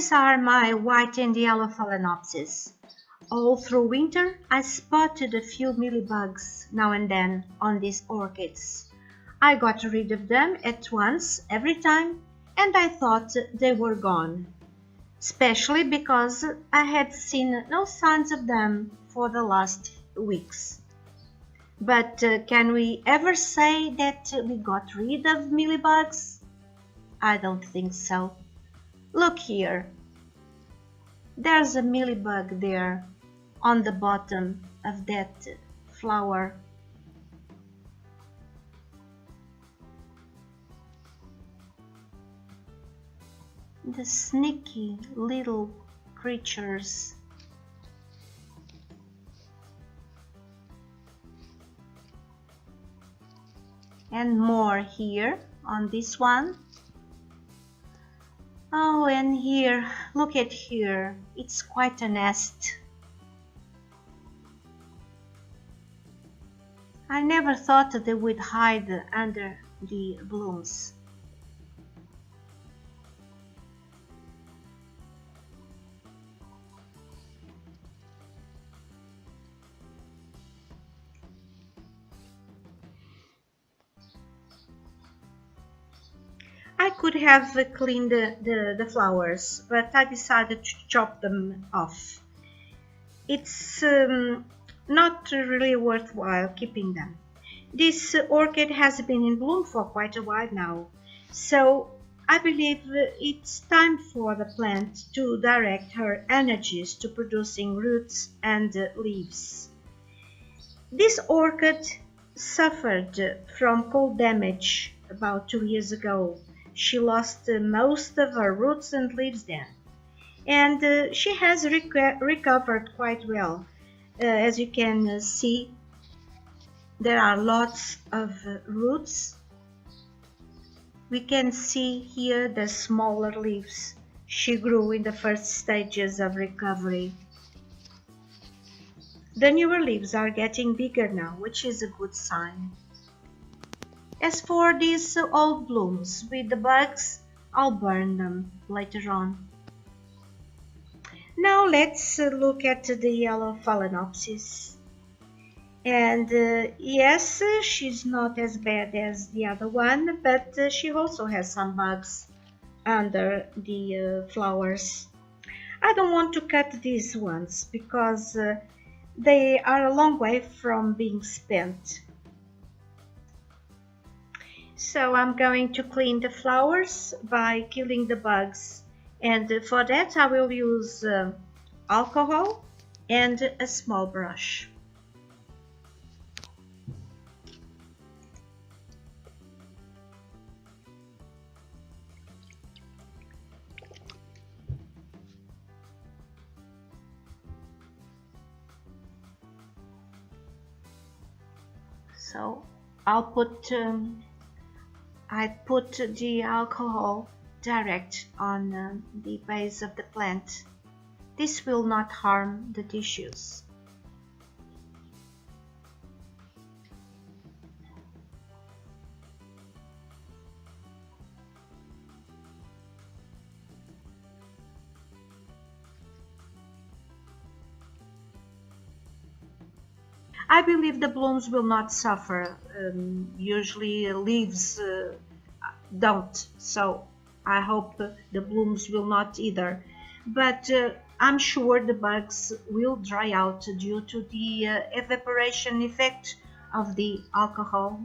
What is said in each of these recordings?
These are my white and yellow phalaenopsis. All through winter, I spotted a few mealybugs now and then on these orchids. I got rid of them at once every time, and I thought they were gone, especially because I had seen no signs of them for the last weeks. But can we ever say that we got rid of mealybugs? I don't think so. Look here. There's a mealybug there on the bottom of that flower. The sneaky little creatures. And more here on this one. Oh, and here, look at here, it's quite a nest. I never thought they would hide under the blooms. I could have cleaned the flowers, but I decided to chop them off. It's not really worthwhile keeping them. This orchid has been in bloom for quite a while now, so I believe it's time for the plant to direct her energies to producing roots and leaves. This orchid suffered from cold damage about 2 years ago. She lost most of her roots and leaves then, and she has recovered quite well. As you can see, there are lots of roots. We can see here the smaller leaves she grew in the first stages of recovery. The newer leaves are getting bigger now, which is a good sign. As for these old blooms with the bugs, I'll burn them later on. Now let's look at the yellow phalaenopsis. And yes, she's not as bad as the other one, but she also has some bugs under the flowers. I don't want to cut these ones because they are a long way from being spent. So I'm going to clean the flowers by killing the bugs, and for that I will use alcohol and a small brush. So I put the alcohol direct on the base of the plant. This will not harm the tissues. I believe the blooms will not suffer. Usually leaves don't, so I hope the blooms will not either. But I'm sure the bugs will dry out due to the evaporation effect of the alcohol.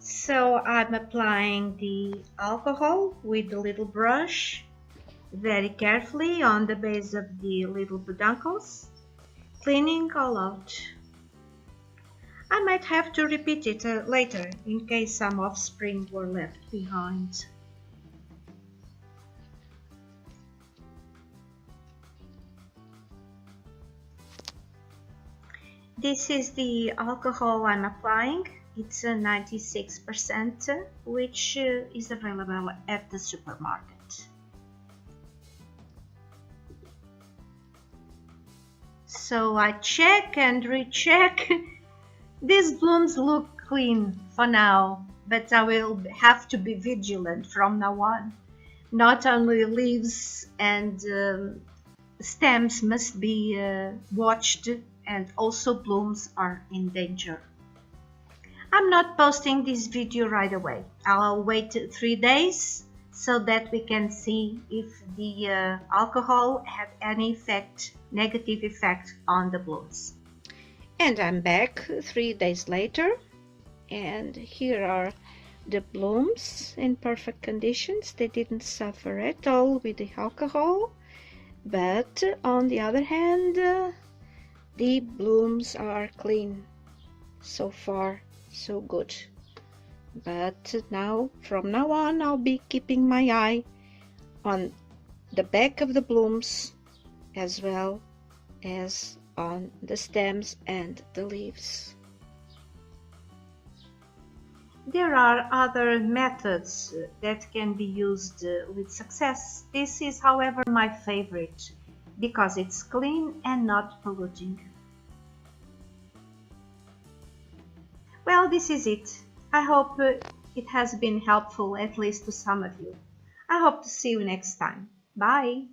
So I'm applying the alcohol with the little brush very carefully on the base of the little peduncles, cleaning all out. I might have to repeat it later in case some offspring were left behind. This is the alcohol I'm applying. It's 96%, which is available at the supermarket. So I check and recheck. These blooms look clean for now. but I will have to be vigilant from now on. Not only leaves and stems must be watched, and also blooms are in danger. I'm not posting this video right away. I'll wait 3 days so that we can see if the alcohol had any effect, negative effect on the blooms. And I'm back 3 days later, and here are the blooms in perfect conditions. They didn't suffer at all with the alcohol, but on the other hand, the blooms are clean. So far, so good. But now, from now on, I'll be keeping my eye on the back of the blooms as well as on the stems and the leaves. There are other methods that can be used with success. This is, however, my favorite because it's clean and not polluting. Well, this is it. I hope it has been helpful, at least to some of you. I hope to see you next time. Bye!